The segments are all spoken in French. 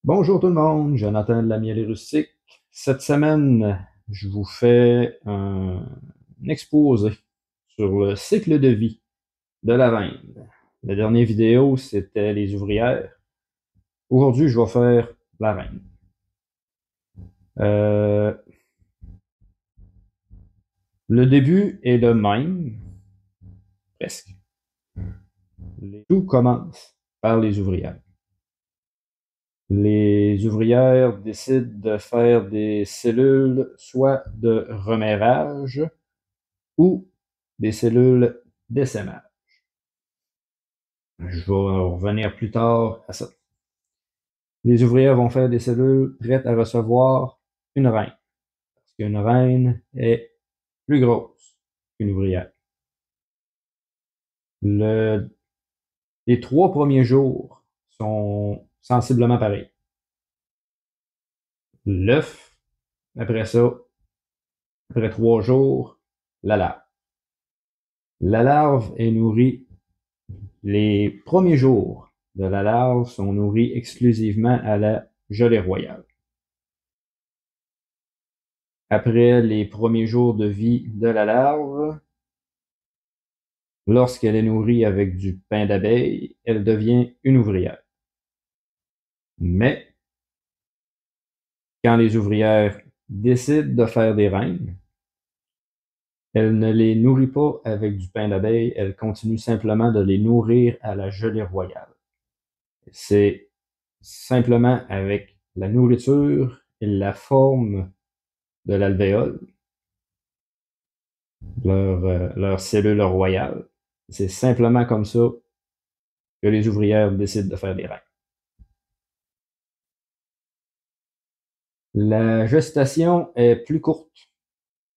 Bonjour tout le monde, Jonathan de la Miel et Rustique. Cette semaine, je vous fais un exposé sur le cycle de vie de la reine. La dernière vidéo, c'était les ouvrières. Aujourd'hui, je vais faire la reine. Euh, le début est le même, presque. Tout commence par les ouvrières. Les ouvrières décident de faire des cellules soit de remérage ou des cellules d'essaimage. Je vais revenir plus tard à ça. Les ouvrières vont faire des cellules prêtes à recevoir une reine. Parce qu'une reine est plus grosse qu'une ouvrière. Le, les 3 premiers jours sont sensiblement pareils. L'œuf, après ça, après 3 jours, la larve. La larve est nourrie, les premiers jours de la larve sont nourris exclusivement à la gelée royale. Après les premiers jours de vie de la larve, lorsqu'elle est nourrie avec du pain d'abeille, elle devient une ouvrière. Mais quand les ouvrières décident de faire des reines, elle ne les nourrit pas avec du pain d'abeille, elle continue simplement de les nourrir à la gelée royale. C'est simplement avec la nourriture et la forme de l'alvéole, leur cellule royale. C'est simplement comme ça que les ouvrières décident de faire des reines. La gestation est plus courte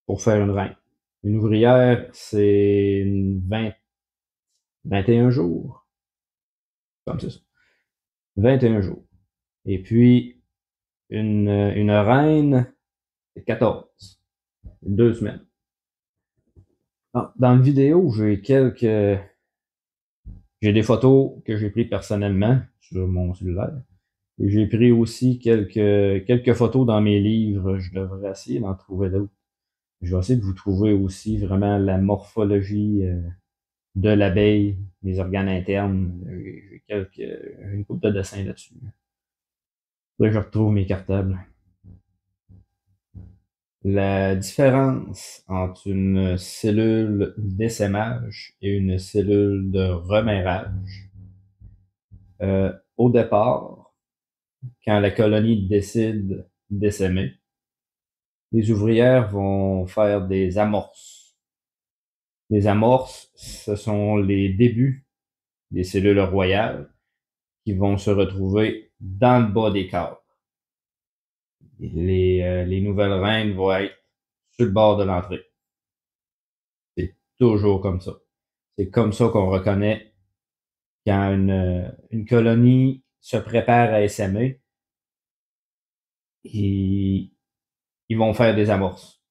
pour faire une reine. Une ouvrière, c'est 21 jours, comme ça. 21 jours. Et puis, une reine, c'est 14. 2 semaines. Dans la vidéo, j'ai des photos que j'ai prises personnellement sur mon cellulaire. Et j'ai pris aussi quelques photos dans mes livres. Je devrais essayer d'en trouver d'autres. Je vais essayer de vous trouver aussi vraiment la morphologie de l'abeille, les organes internes. J'ai une couple de dessins là-dessus. Faudrait que je retrouve mes cartables. La différence entre une cellule d'essaimage et une cellule de remérage. Au départ, quand la colonie décide d'essaimer, les ouvrières vont faire des amorces. Les amorces, ce sont les débuts des cellules royales qui vont se retrouver dans le bas des cadres. Les nouvelles reines vont être sur le bord de l'entrée. C'est toujours comme ça. C'est comme ça qu'on reconnaît quand une colonie se prépare à essaimer, et ils vont faire des amorces.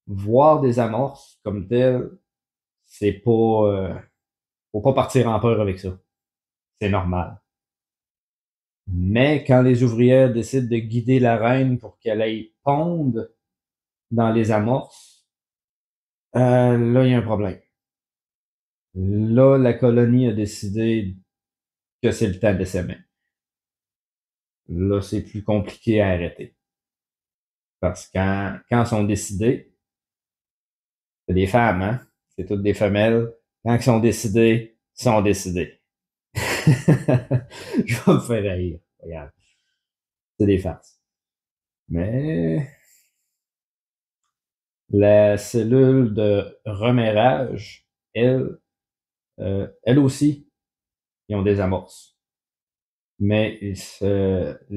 Voir des amorces comme telles, c'est pas, faut pas partir en peur avec ça. C'est normal. Mais quand les ouvrières décident de guider la reine pour qu'elle aille pondre dans les amorces, là, il y a un problème. Là, la colonie a décidé que c'est le temps d'essaimer. Là, c'est plus compliqué à arrêter. Parce que quand elles sont décidées, c'est des femmes, hein? C'est toutes des femelles. Quand elles sont décidées, sont décidées. Je vais me faire rire. Regarde. C'est des farces. Mais la cellule de remérage, elle aussi, ils ont des amorces. Mais les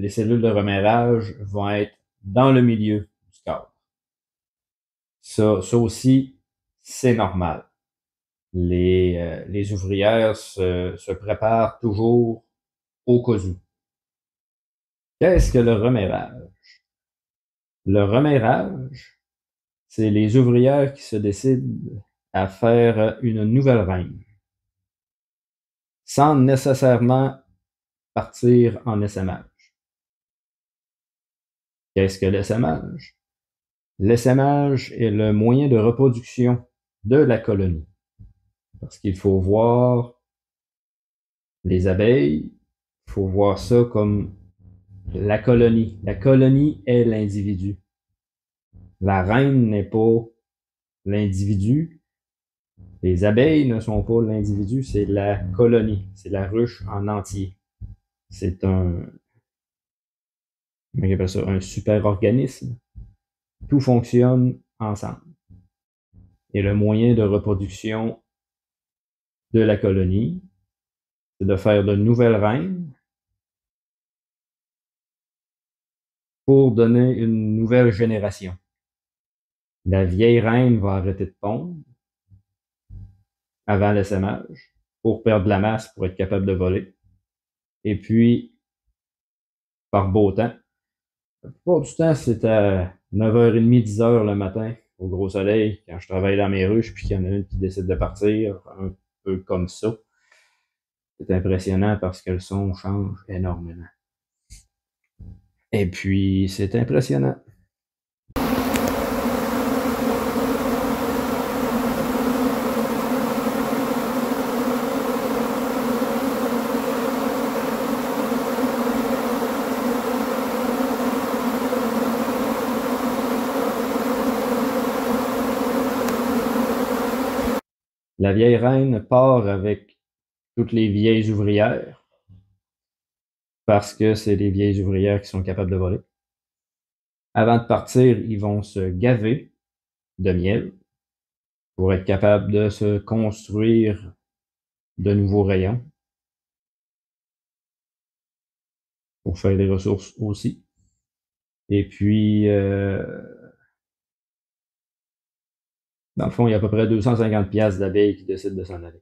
cellules de remérage vont être dans le milieu du corps. Ça aussi, c'est normal. Les ouvrières se préparent toujours au cas où. Qu'est-ce que le remérage? Le remérage, c'est les ouvrières qui se décident à faire une nouvelle reine, sans nécessairement partir en essaimage. Qu'est-ce que l'essaimage? L'essaimage est le moyen de reproduction de la colonie. Parce qu'il faut voir les abeilles, il faut voir ça comme la colonie. La colonie est l'individu. La reine n'est pas l'individu. Les abeilles ne sont pas l'individu, c'est la colonie. C'est la ruche en entier. C'est comment on appelle ça, un super organisme. Tout fonctionne ensemble. Et le moyen de reproduction de la colonie, c'est de faire de nouvelles reines pour donner une nouvelle génération. La vieille reine va arrêter de pondre avant l'essaimage pour perdre de la masse, pour être capable de voler. Et puis, par beau temps, la plupart du temps, c'est à 9h30, 10h le matin, au gros soleil, quand je travaille dans mes ruches, puis qu'il y en a une qui décide de partir, un peu comme ça. C'est impressionnant parce que le son change énormément. Et puis, c'est impressionnant. La vieille reine part avec toutes les vieilles ouvrières parce que c'est les vieilles ouvrières qui sont capables de voler. Avant de partir, ils vont se gaver de miel pour être capables de se construire de nouveaux rayons pour faire des ressources aussi. Et puis, dans le fond, il y a à peu près 250 piastres d'abeilles qui décident de s'en aller.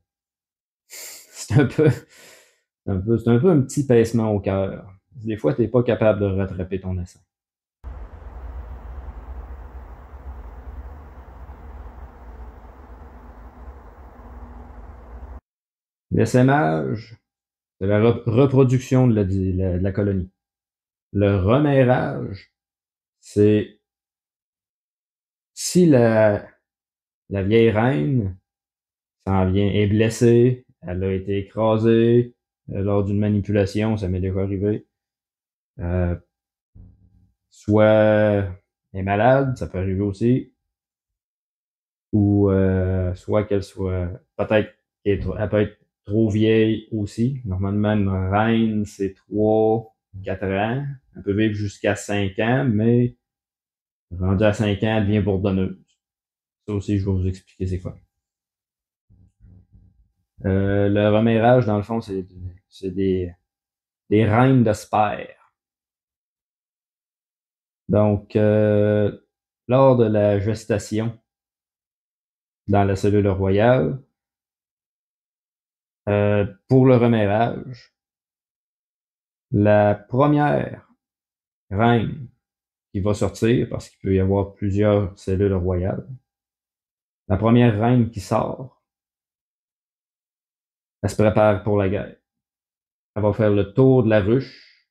C'est c'est un peu un petit pincement au cœur. Des fois, tu n'es pas capable de rattraper ton essaim. L'essaimage, c'est la reproduction de la colonie. Le remeurage, c'est si la vieille reine s'en vient, est blessée, elle a été écrasée lors d'une manipulation, ça m'est déjà arrivé. Euh, soit elle est malade, ça peut arriver aussi, ou soit qu'elle soit peut-être elle peut être trop vieille aussi. Normalement, une reine, c'est 3, 4 ans. Elle peut vivre jusqu'à 5 ans, mais rendue à 5 ans, elle devient bourdonneuse. Ça aussi, je vais vous expliquer c'est quoi. Le remeurage, dans le fond, c'est des reines de sperme. Donc, lors de la gestation dans la cellule royale, pour le remeurage, la première reine qui va sortir, parce qu'il peut y avoir plusieurs cellules royales, la première reine qui sort, elle se prépare pour la guerre. Elle va faire le tour de la ruche,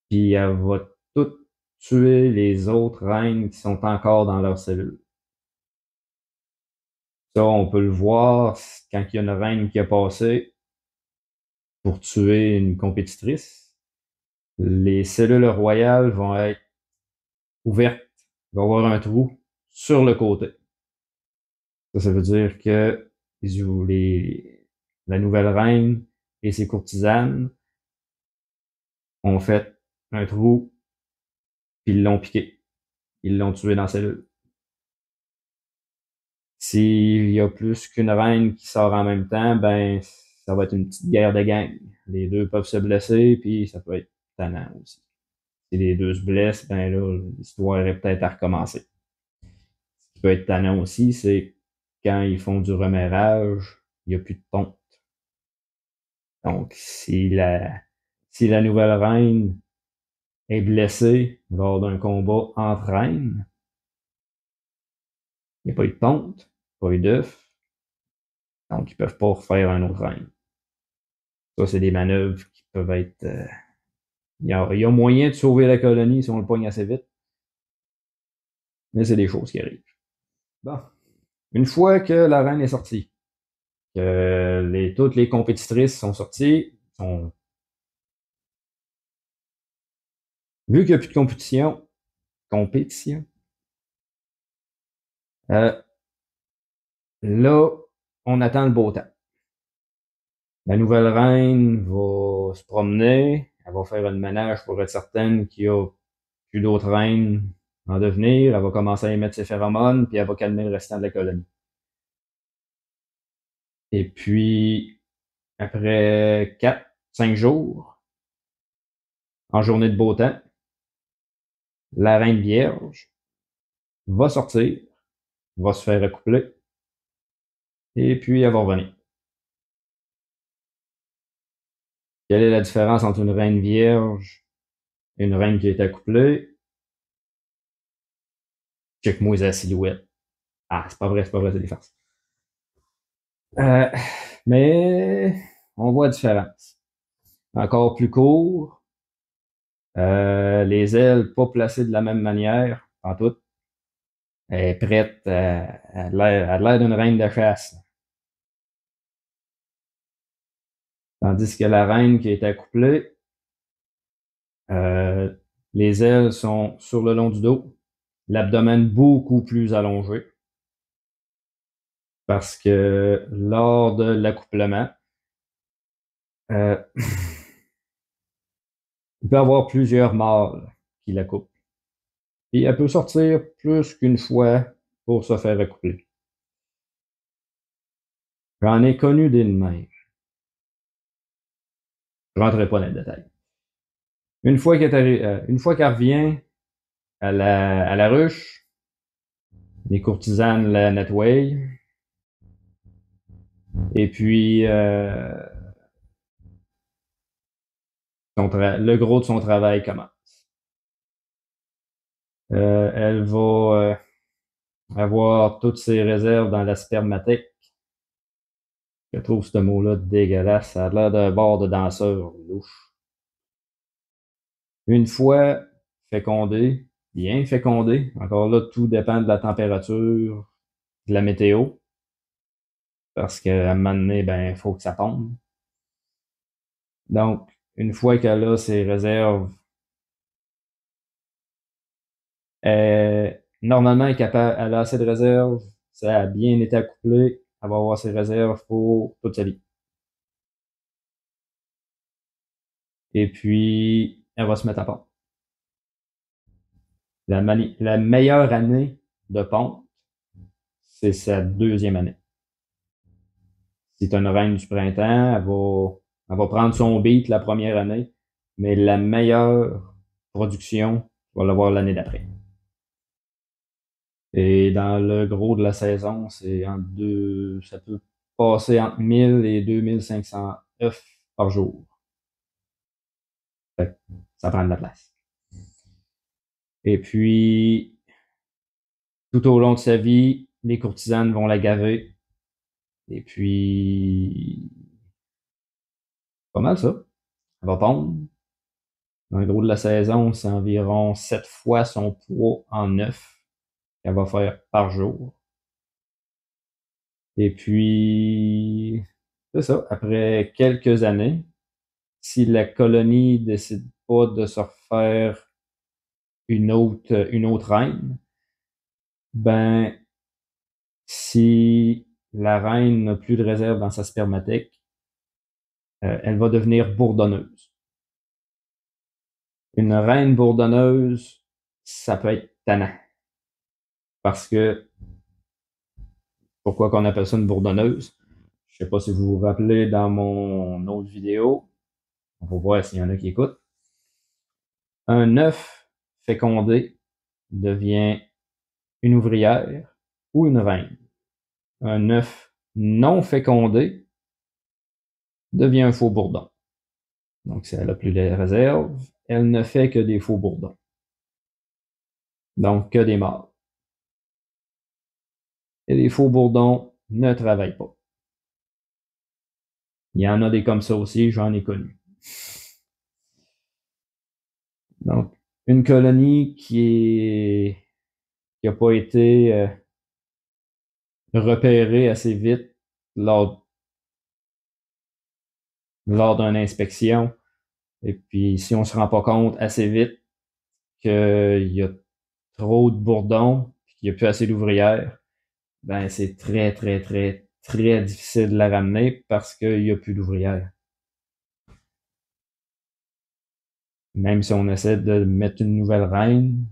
puis elle va toutes tuer les autres reines qui sont encore dans leur cellule. Ça, on peut le voir quand il y a une reine qui a passé pour tuer une compétitrice. Les cellules royales vont être ouvertes. Il va y avoir un trou sur le côté. Ça veut dire que la nouvelle reine et ses courtisanes ont fait un trou, puis ils l'ont piqué. Ils l'ont tué dans la cellule. S'il y a plus qu'une reine qui sort en même temps, ben, ça va être une petite guerre de gang. Les deux peuvent se blesser, puis ça peut être tannant aussi. Si les deux se blessent, ben là, l'histoire est peut-être à recommencer. Ce qui peut être tannant aussi, c'est quand ils font du remeurage, il n'y a plus de ponte. Donc, si la nouvelle reine est blessée lors d'un combat entre reines, il n'y a pas eu de ponte, pas eu d'œuf, donc ils peuvent pas refaire un autre reine. Ça, c'est des manœuvres qui peuvent être Il y a moyen de sauver la colonie si on le pogne assez vite, mais c'est des choses qui arrivent. Bon. Une fois que la reine est sortie, que toutes les compétitrices sont sorties, vu qu'il n'y a plus de compétition, euh, là, on attend le beau temps. La nouvelle reine va se promener, elle va faire une ménage pour être certaine qu'il y a plus d'autres reines en devenir. Elle va commencer à émettre ses phéromones, puis elle va calmer le restant de la colonie. Et puis, après 4, 5 jours, en journée de beau temps, la reine vierge va sortir, va se faire accoupler, et puis elle va revenir. Quelle est la différence entre une reine vierge et une reine qui est accouplée? Check-moi la silhouette. Ah, c'est pas vrai, c'est des farces. Euh, mais on voit la différence. Encore plus court, les ailes pas placées de la même manière, en tout. Elle est prête, elle a l'air d'une reine de chasse. Tandis que la reine qui est accouplée, euh, les ailes sont sur le long du dos, l'abdomen beaucoup plus allongé, parce que lors de l'accouplement, euh, il peut y avoir plusieurs mâles qui l'accouplent. Et elle peut sortir plus qu'une fois pour se faire accoupler. J'en ai connu des de même. Je rentrerai pas dans les détails. Une fois qu'elle revient à la ruche, les courtisanes la nettoient. Et puis, le gros de son travail commence. Elle va avoir toutes ses réserves dans la spermathèque. Je trouve ce mot-là dégueulasse. Ça a l'air d'un bord de danseur louche. Une fois fécondé, bien fécondé, encore là, tout dépend de la température, de la météo, parce qu'à un moment donné, ben, il faut que ça tombe. Donc, une fois qu'elle a ses réserves, normalement, elle est capable, elle a assez de réserves, ça a bien été accouplé, elle va avoir ses réserves pour toute sa vie. Et puis, elle va se mettre à pondre. La meilleure année de ponte, c'est sa deuxième année. Si c'est une reine du printemps, elle va prendre son beat la première année, mais la meilleure production, tu vas l'avoir l'année d'après. Et dans le gros de la saison, ça peut passer entre 1000 et 2500 œufs par jour. Fait que ça prend de la place. Et puis, tout au long de sa vie, les courtisanes vont la gaver. Et puis, pas mal ça. Elle va pondre. Dans le gros de la saison, c'est environ 7 fois son poids en œufs qu'elle va faire par jour. Et puis, c'est ça. Après quelques années, si la colonie décide pas de se refaire une autre reine, ben, si la reine n'a plus de réserve dans sa spermathèque, elle va devenir bourdonneuse. Une reine bourdonneuse, ça peut être tannant. Parce que, pourquoi qu'on appelle ça une bourdonneuse? Je sais pas si vous vous rappelez dans mon autre vidéo. On va voir s'il y en a qui écoutent. Un œuf fécondé devient une ouvrière ou une reine. Un œuf non fécondé devient un faux bourdon. Donc, si elle n'a plus les réserves, elle ne fait que des faux bourdons. Donc, que des mâles. Et les faux bourdons ne travaillent pas. Il y en a des comme ça aussi, j'en ai connu. Donc, une colonie qui a pas été repérée assez vite lors, lors d'une inspection. Et puis, si on se rend pas compte assez vite qu'il y a trop de bourdons, qu'il n'y a plus assez d'ouvrières, ben c'est très, très, très, très difficile de la ramener parce qu'il n'y a plus d'ouvrières. Même si on essaie de mettre une nouvelle reine,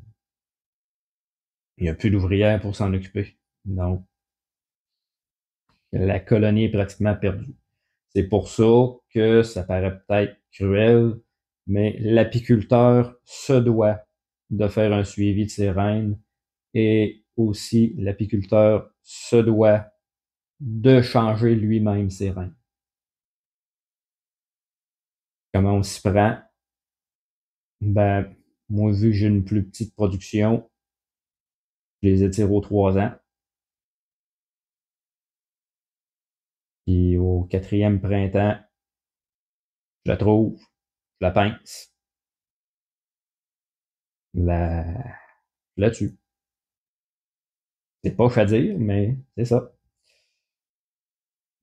il n'y a plus d'ouvrières pour s'en occuper. Donc, la colonie est pratiquement perdue. C'est pour ça que ça paraît peut-être cruel, mais l'apiculteur se doit de faire un suivi de ses reines et aussi l'apiculteur se doit de changer lui-même ses reines. Comment on s'y prend? Ben, moi, vu que j'ai une plus petite production, je les étire aux 3 ans. Puis au quatrième printemps, je la trouve, je la pince, la, là-dessus. C'est pas à dire, mais c'est ça.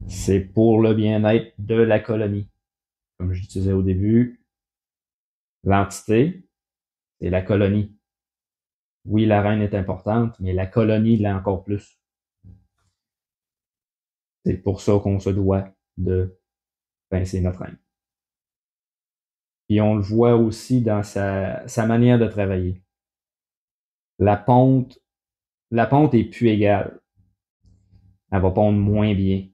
C'est pour le bien-être de la colonie. Comme je disais au début, l'entité, c'est la colonie. Oui, la reine est importante, mais la colonie l'est encore plus. C'est pour ça qu'on se doit de pincer notre reine. Puis on le voit aussi dans sa manière de travailler. La ponte, la ponte est plus égale. Elle va pondre moins bien.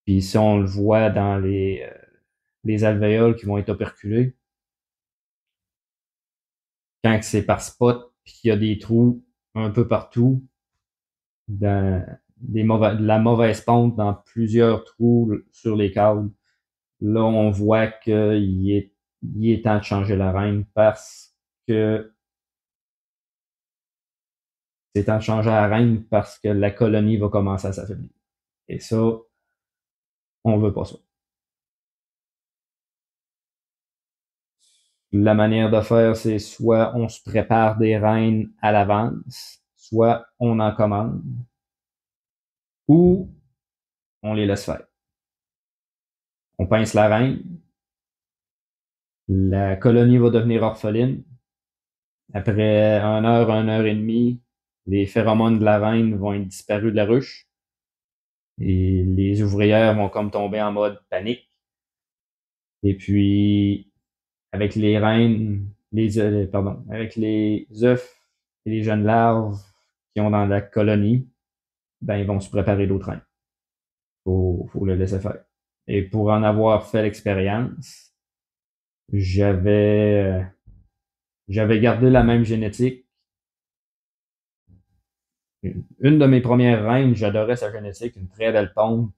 Puis si on le voit dans les alvéoles qui vont être operculés, quand c'est par spot, puis qu'il y a des trous un peu partout, dans de la mauvaise ponte dans plusieurs trous sur les câbles, là, on voit il est temps de changer la reine parce que c'est temps de changer la reine parce que la colonie va commencer à s'affaiblir. Et ça, on veut pas ça. La manière de faire, c'est soit on se prépare des reines à l'avance, soit on en commande, ou on les laisse faire. On pince la reine, la colonie va devenir orpheline. Après 1 heure et demie, les phéromones de la reine vont être disparus de la ruche et les ouvrières vont comme tomber en mode panique. Et puis, avec les reines, pardon, avec les œufs et les jeunes larves qui ont dans la colonie, ben, ils vont se préparer d'autres reines. Faut le laisser faire. Et pour en avoir fait l'expérience, j'avais, j'avais gardé la même génétique. Une de mes premières reines, j'adorais sa génétique, une très belle pompe,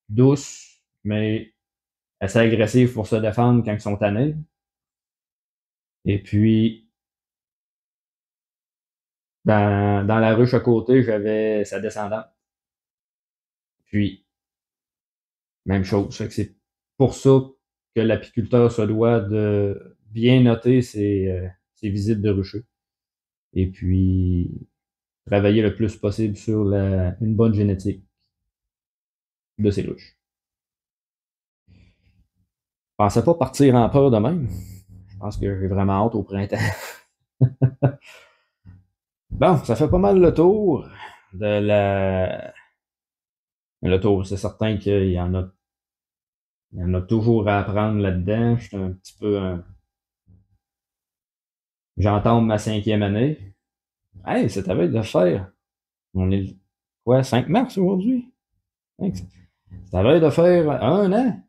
douce, mais assez agressive pour se défendre quand ils sont tannés. Et puis, dans la ruche à côté, j'avais sa descendante. Puis, même chose. C'est pour ça que l'apiculteur se doit de bien noter ses visites de rucheux. Et puis, travailler le plus possible sur une bonne génétique de ses ruches. Je pensais pas partir en peur de même. Je pense que j'ai vraiment hâte au printemps. Bon, ça fait pas mal de la, le tour. C'est certain il y en a toujours à apprendre là-dedans. Je suis un petit peu, j'entends ma 5e année. Hey, c'est à veille de faire. On est, quoi, 5 mars aujourd'hui? C'est à veille de faire 1 an.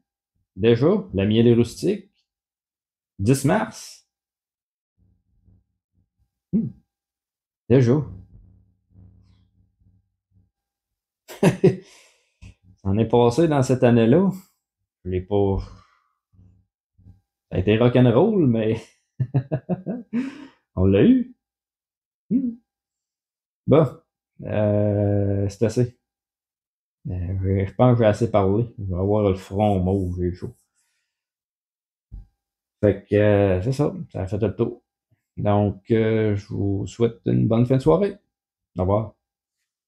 Déjà, la miel est rustique. 10 mars. Hmm, déjà. Ça en est passé dans cette année-là. Je l'ai pas. Ça a été rock'n'roll, mais on l'a eu. Hmm. Bon, c'est assez. Je pense que j'ai assez parlé. Je vais avoir le front mauve, j'ai chaud. Fait que c'est ça, ça a fait le tour. Donc, je vous souhaite une bonne fin de soirée. Au revoir.